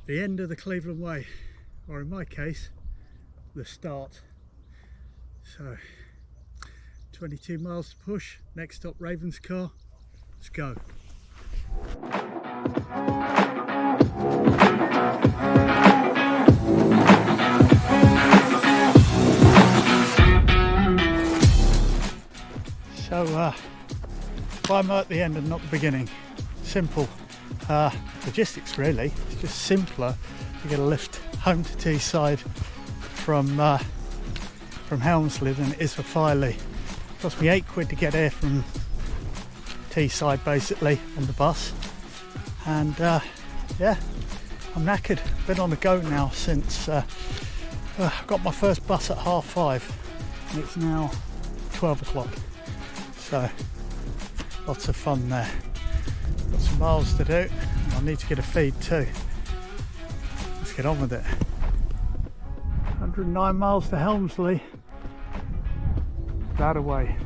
the end of the Cleveland Way, or in my case, the start. So 22 miles to push. Next stop, Ravenscar. Let's go. So why am I at the end and not the beginning? Simple. Logistics really. It's just simpler to get a lift home to Teesside from Helmsley than it is for Filey. It cost me £8 to get here from Teesside basically on the bus, and yeah, I'm knackered. Been on the go now since I got my first bus at 5:30 and it's now 12 o'clock. So lots of fun there. Got some miles to do and I need to get a feed too. Let's get on with it. 109 miles to Helmsley. That away.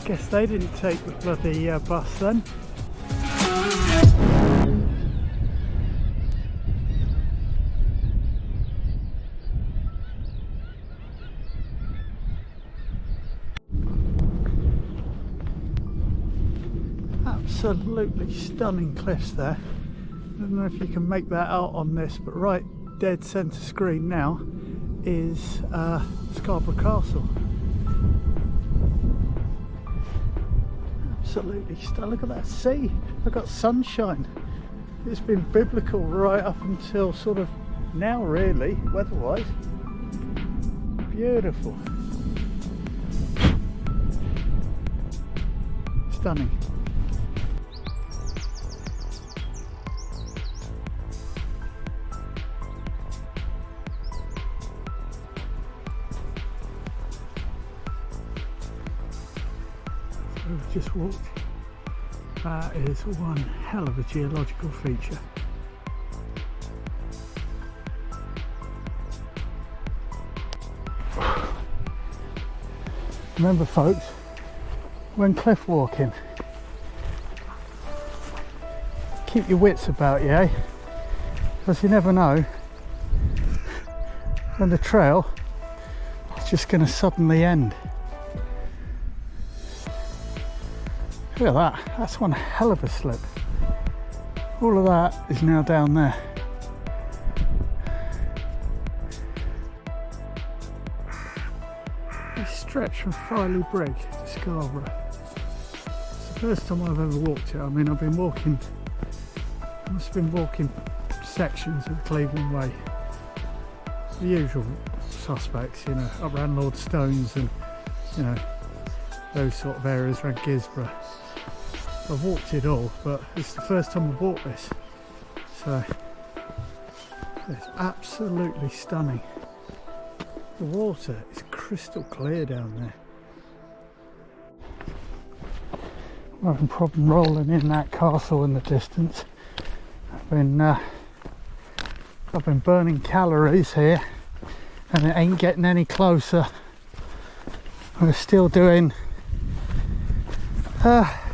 Guess they didn't take the bloody bus then. Absolutely stunning cliffs there. I don't know if you can make that out on this, but right dead centre screen now is Scarborough Castle. Absolutely stunning. Look at that sea. I've got sunshine. It's been biblical right up until sort of now really, weather-wise. Beautiful. Stunning. We've just walked. That is one hell of a geological feature. Remember folks, when cliff walking, keep your wits about you, eh? Because you never know when the trail is just going to suddenly end. Look at that, that's one hell of a slip. All of that is now down there. This stretch from Filey Brig to Scarborough. It's the first time I've ever walked it. I mean, I've been walking, I must have been walking sections of the Cleveland Way. The usual suspects, you know, up around Lord Stones and, you know, those sort of areas around Gisborough. I've walked it all, but it's the first time I've walked this, so it's absolutely stunning. The water is crystal clear down there. I'm having a problem rolling in that castle in the distance. I've been burning calories here and it ain't getting any closer. We're still doing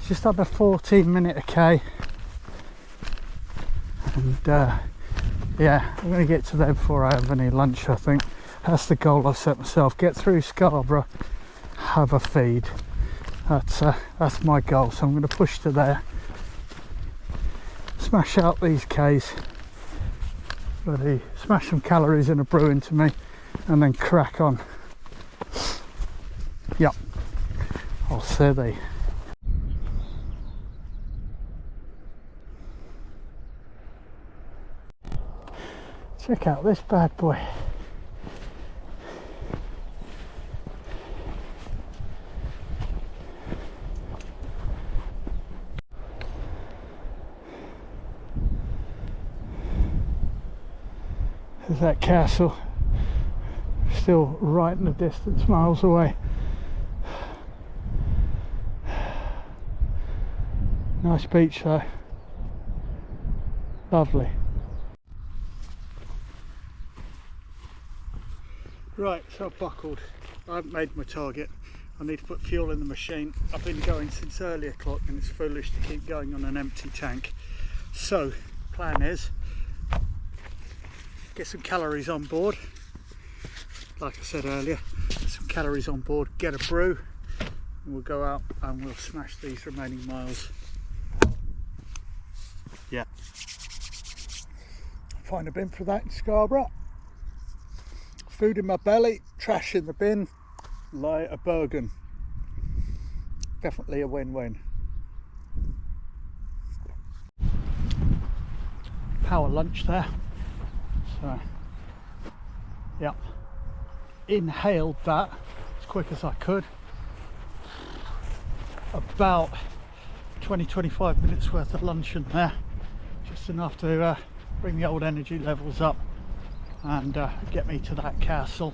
just under 14 minute a K, and yeah, I'm going to get to there before I have any lunch. I think that's the goal I've set myself. Get through Scarborough, have a feed. That's my goal, so I'm going to push to there, smash out these Ks, bloody smash some calories in a brew into me, and then crack on. Yep, I'll see thee. Check out this bad boy. There's that castle, still right in the distance, miles away. Nice beach though. Lovely. Right, so I've buckled. I haven't made my target. I need to put fuel in the machine. I've been going since early o'clock and it's foolish to keep going on an empty tank. So, plan is get some calories on board. Like I said earlier, get some calories on board, get a brew, and we'll go out and we'll smash these remaining miles. Yeah. Find a bin for that in Scarborough. Food in my belly, trash in the bin, light a Bergen. Definitely a win-win. Power lunch there. So, yeah. Inhaled that as quick as I could. About 20-25 minutes worth of luncheon there. Just enough to bring the old energy levels up and get me to that castle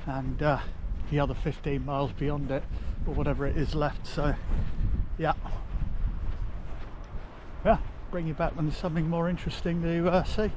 and the other 15 miles beyond it, or whatever it is left. So yeah, bring you back when there's something more interesting to see.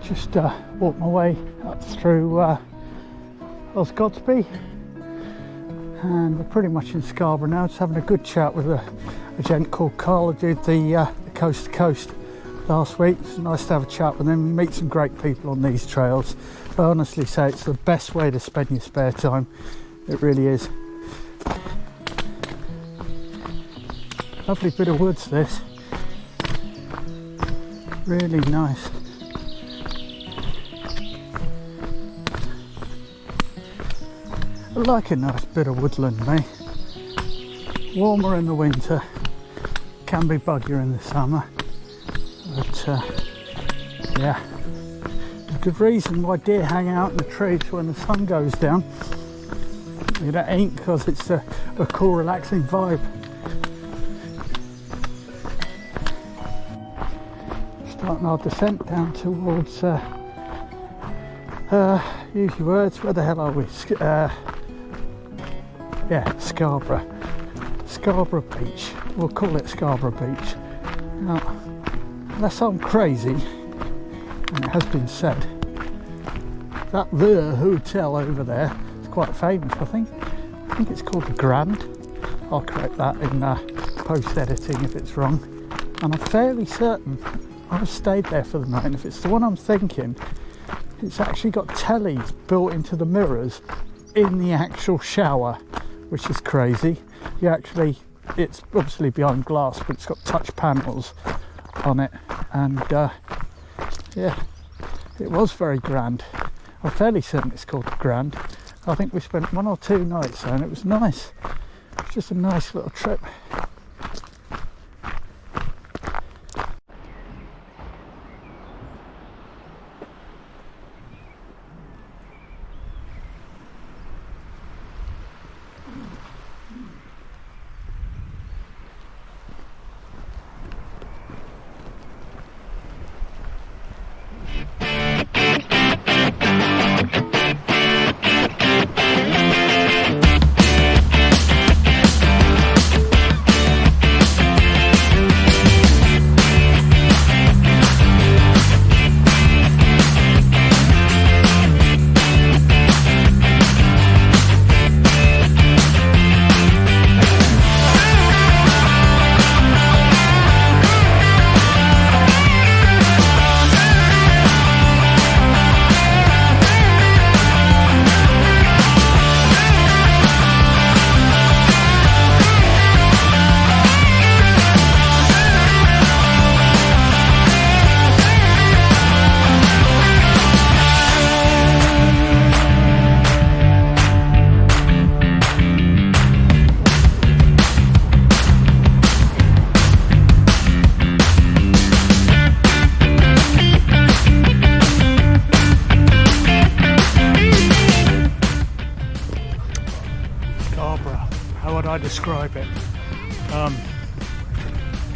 Just walked my way up through Osprey, and we're pretty much in Scarborough now. Just having a good chat with a gent called Carl who did the coast to coast last week. It's nice to have a chat with him. You meet some great people on these trails. I honestly say it's the best way to spend your spare time. It really is. Lovely bit of woods this. Really nice. I like a nice bit of woodland, me. Warmer in the winter, can be buggier in the summer, but yeah, a good reason why deer hang out in the trees when the sun goes down. It ain't because it's a cool, relaxing vibe. Starting our descent down towards use your words, where the hell are we? Yeah, Scarborough Beach. We'll call it Scarborough Beach. Now, unless I'm crazy, and it has been said, that the hotel over there is quite famous. I think it's called the Grand. I'll correct that in post-editing if it's wrong. And I'm fairly certain I've stayed there for the night, and if it's the one I'm thinking, it's actually got tellies built into the mirrors in the actual shower, which is crazy. It's obviously behind glass, but it's got touch panels on it, and yeah, it was very grand. I'm fairly certain it's called the Grand. I think we spent 1 or 2 nights there, and it was nice. It's just a nice little trip. describe it.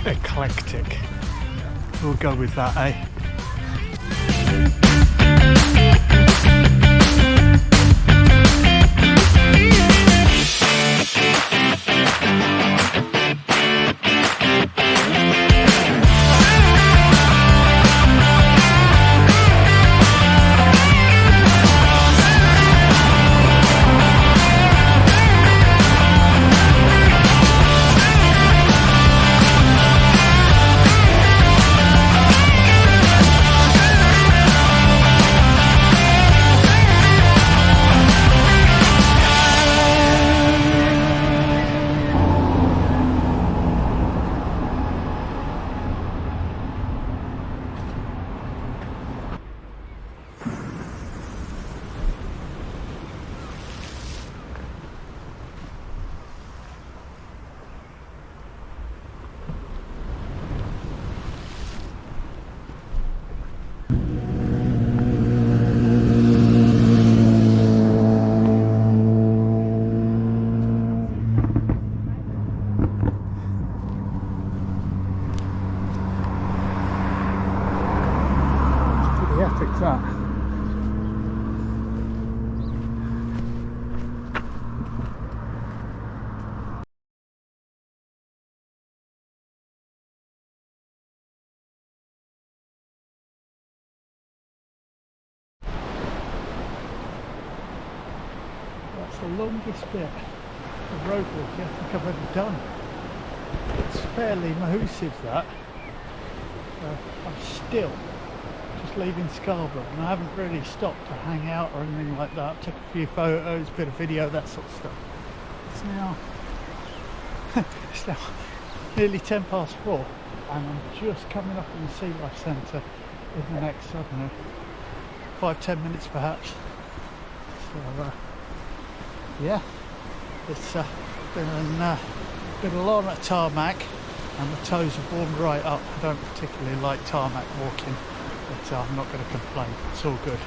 Eclectic. We'll go with that, eh? That. That's the longest bit of road walking I think I've ever done. It's fairly massive, that. I'm still just leaving Scarborough and I haven't really stopped to hang out or anything like that. Took a few photos, a bit of video, that sort of stuff. It's now it's now nearly 4:10 and I'm just coming up in the Sea Life Centre in the next, I don't know, 5-10 minutes perhaps. So yeah, it's been a lot of tarmac and the toes have warmed right up. I don't particularly like tarmac walking, but I'm not going to complain, it's all good.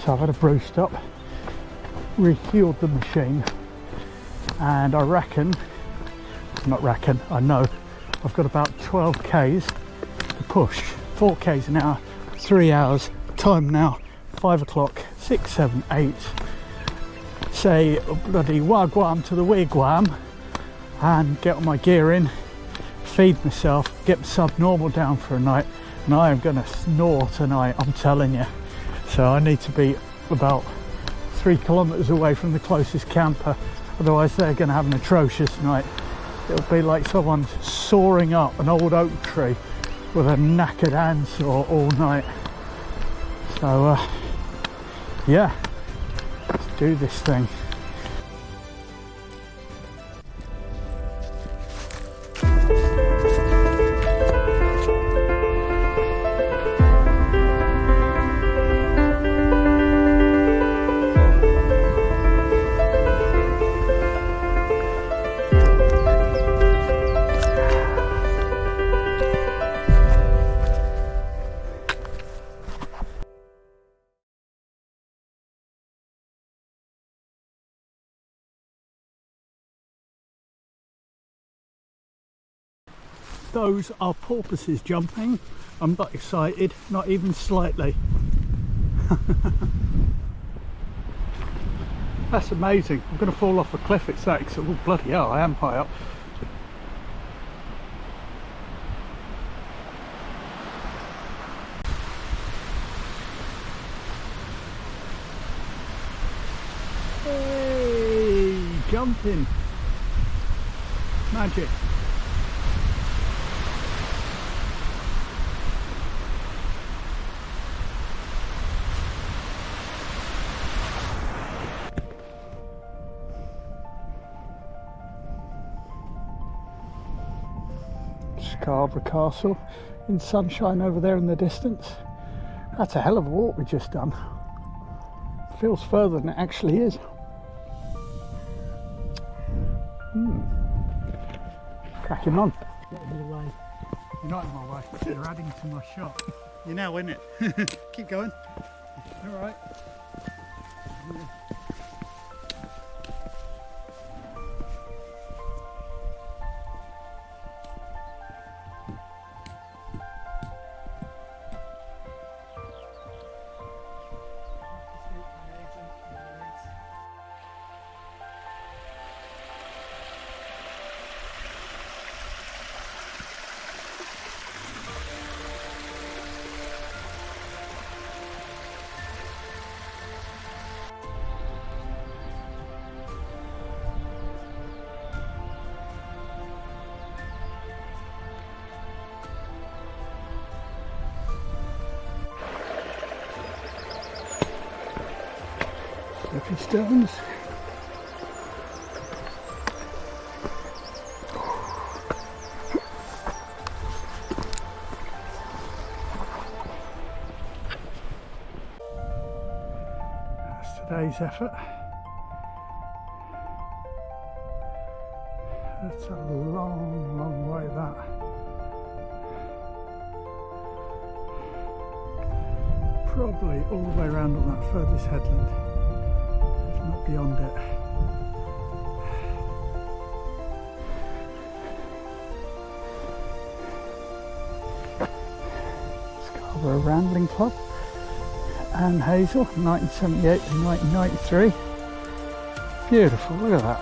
So I've had a brew stop, refueled the machine, and I know I've got about 12 k's to push. 4 k's an hour, 3 hours, time now 5 o'clock, 6, 7, 8. Say bloody wagwam to the wigwam and get all my gear in, feed myself, get my subnormal down for a night, and I am going to snore tonight, I'm telling you. So I need to be about 3 kilometres away from the closest camper, otherwise they're going to have an atrocious night. It'll be like someone sawing up an old oak tree with a knackered handsaw all night. So yeah, let's do this thing. Those are porpoises jumping. I'm not excited, not even slightly. That's amazing. I'm going to fall off a cliff, it's that exciting. Oh bloody hell, I am high up. Hey, jumping. Magic. Scarborough Castle in sunshine over there in the distance. That's a hell of a walk we've just done. Feels further than it actually is. Cracking on. Get in the way. You're not in my way. You're adding to my shot. You're now in it. Keep going. All right. Slippery stones. That's today's effort. That's a long, long way that. Probably all the way around on that furthest headland. Not beyond it. Scarborough Rambling Club, Anne Hazel, 1978 to 1993. Beautiful, look at that.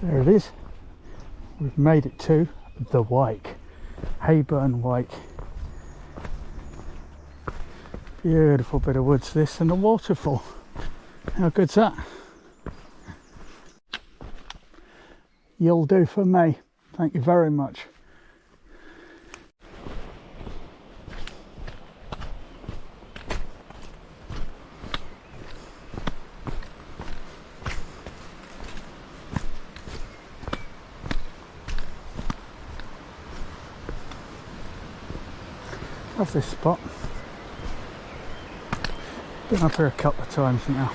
There it is. We've made it to the Wyke, Hayburn Wyke. Beautiful bit of woods this, and a waterfall. How good's that? You'll do for me. Thank you very much. Love this spot. Been up here a couple of times now.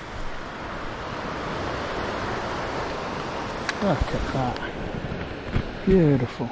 Look at that. Beautiful.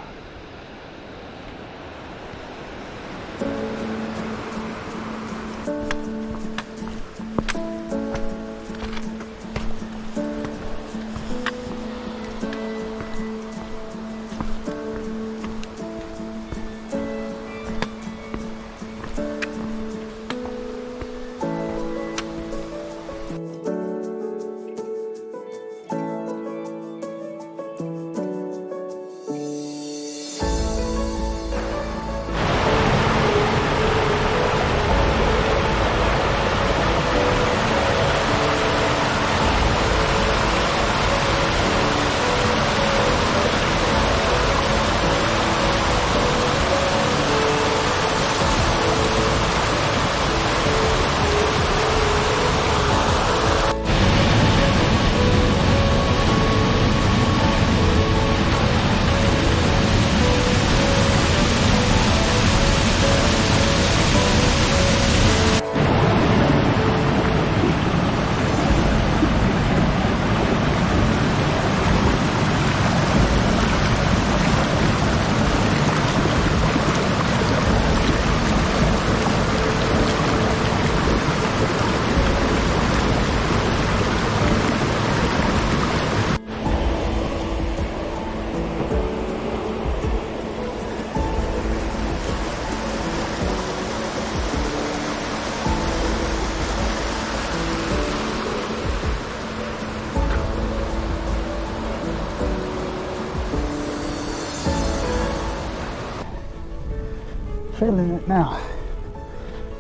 feeling it now.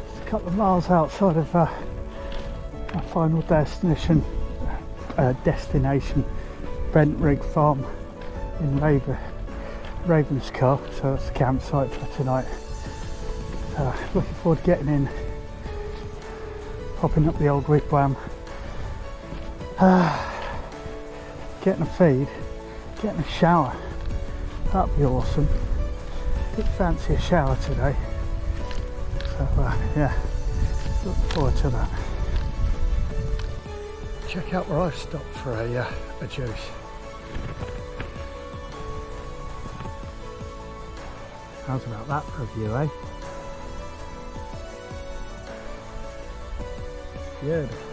It's a couple of miles outside of our final destination, Brentrig Farm in Ravenscar, so that's the campsite for tonight. Looking forward to getting in, popping up the old wigwam, getting a feed, getting a shower. That'd be awesome. Did fancy a shower today, so yeah, looking forward to that. Check out where I've stopped for a juice. How's about that for a view, eh? Beautiful.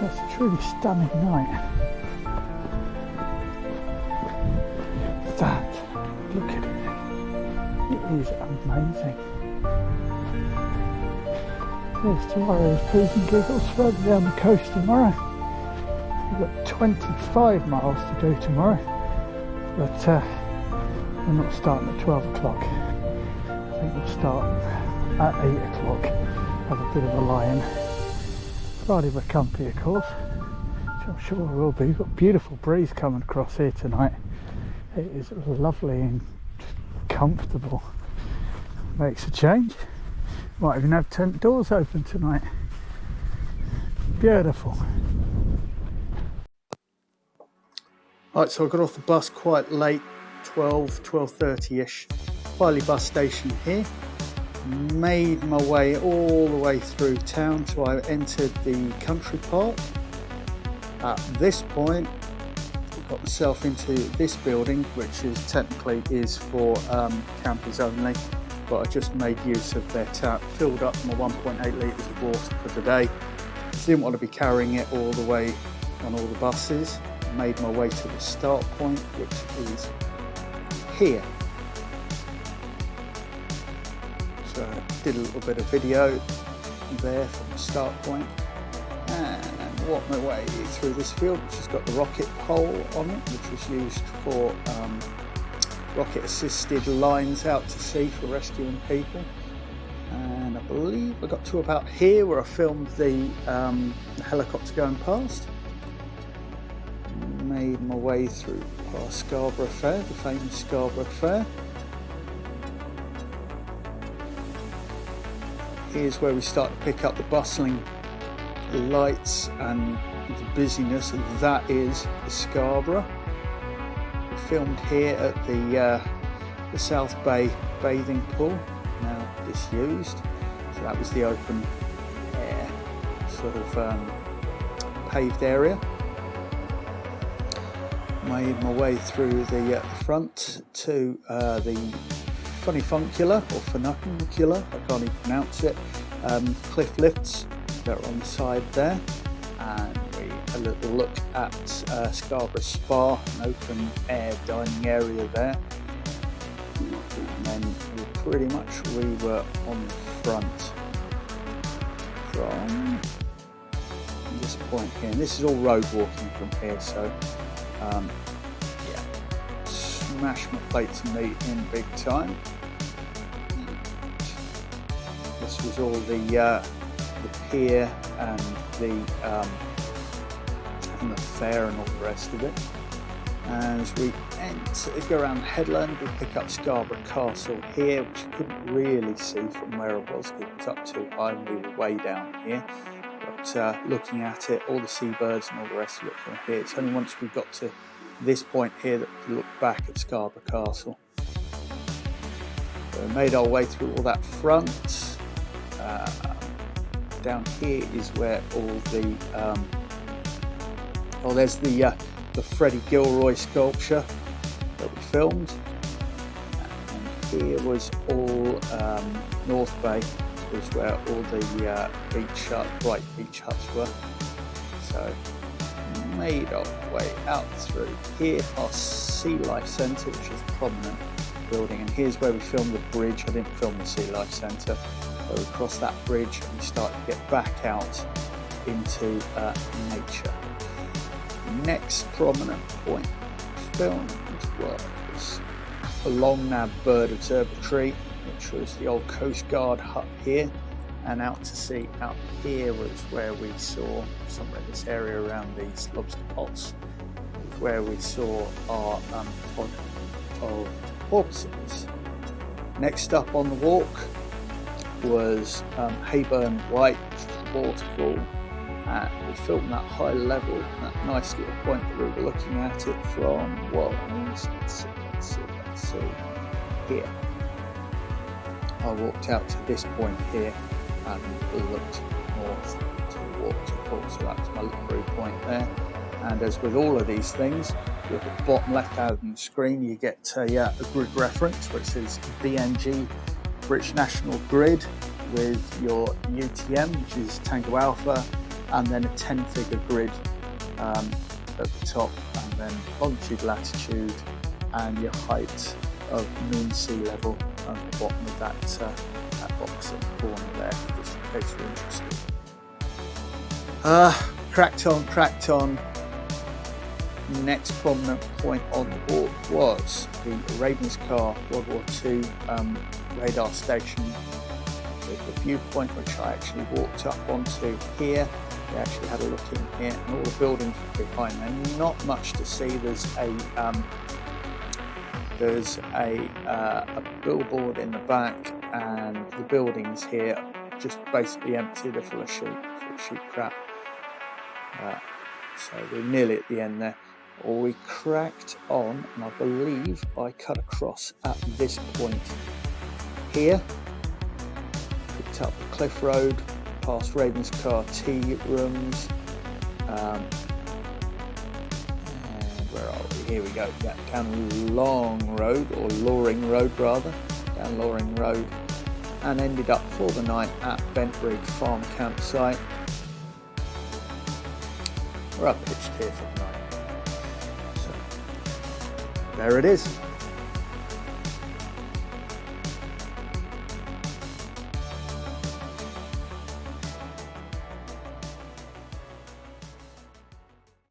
That's a truly stunning night. That, look at it. It is amazing. Here's tomorrow's Poos and Giggles further down the coast tomorrow. We've got 25 miles to do tomorrow, but we're not starting at 12 o'clock. I think we'll start at 8 o'clock, have a bit of a lie-in. Provided we're comfy, of course, which I'm sure we will be. We've got a beautiful breeze coming across here tonight. It is lovely and comfortable. Makes a change. Might even have tent doors open tonight. Beautiful. Right, so I got off the bus quite late, 12:30ish. Filey bus station here. Made my way all the way through town, so I entered the country park. At this point, I got myself into this building, which is technically for campers only, but I just made use of their tap, filled up my 1.8 litres of water for today. Didn't want to be carrying it all the way on all the buses. Made my way to the start point, which is here. So I did a little bit of video there from the start point and walked my way through this field, which has got the rocket pole on it, which was used for rocket assisted lines out to sea for rescuing people. And I believe I got to about here where I filmed the helicopter going past. Made my way through past Scarborough Fair, the famous Scarborough Fair. Here's where we start to pick up the bustling lights and the busyness, and that is the Scarborough. We filmed here at the South Bay bathing pool, now disused. So that was the open air sort of paved area. Made my way through the front to the funicular or funicular, I can't even pronounce it, cliff lifts that are on the side there, and we a little look at Scarborough Spa, an open air dining area there. And then pretty much we were on the front from this point here. And this is all road walking from here, so yeah, smash my plates of meat in big time. This was all the pier and the fair and all the rest of it. And as we go around the headland, we pick up Scarborough Castle here, which you couldn't really see from where it was because it was up too high and we were way down here. But looking at it, all the seabirds and all the rest of it from here, it's only once we got to this point here that we could look back at Scarborough Castle. So we made our way through all that front. Down here is where all the there's the Freddie Gilroy sculpture that we filmed, and here was all North Bay is where all the bright beach huts were. So made our way out through here past Sea Life Centre, which is a prominent building, and here's where we filmed the bridge. I didn't film the Sea Life Centre. So we crossed that bridge and we started to get back out into nature. The next prominent point filmed was the Long Nab Bird Observatory, which was the old Coast Guard hut here, and out to sea out here was where we saw, somewhere in this area around these lobster pots, was where we saw our pod of porpoises. Next up on the walk was Hayburn White, which is the waterfall. We filmed that high level, that nice little point that we were looking at it from was, let's see, here. I walked out to this point here and looked north to the waterfall, so that was my little brew point there. And as with all of these things, with the bottom left hand of the screen you get a grid reference which says BNG, British National Grid, with your UTM, which is Tango Alpha, and then a 10-figure grid at the top, and then longitude, latitude, and your height of mean sea level at the bottom of that box at the corner there, just in case you're interested. Cracked on. Next prominent point on the walk was the Ravenscar World War II radar station with the viewpoint, which I actually walked up onto here. We actually had a look in here, and all the buildings were behind there. Not much to see. There's a billboard in the back, and the buildings here are just basically empty. They're full of sheep crap. So we're nearly at the end there. We cracked on, and I believe I cut across at this point here. Picked up the Cliff Road, past Ravenscar Tea Rooms, and where are we? Here we go. Yeah, down Long Road, or Loring Road rather, down Loring Road, and ended up for the night at Bentbridge Farm Campsite. We're up pitched here for the night. So there it is.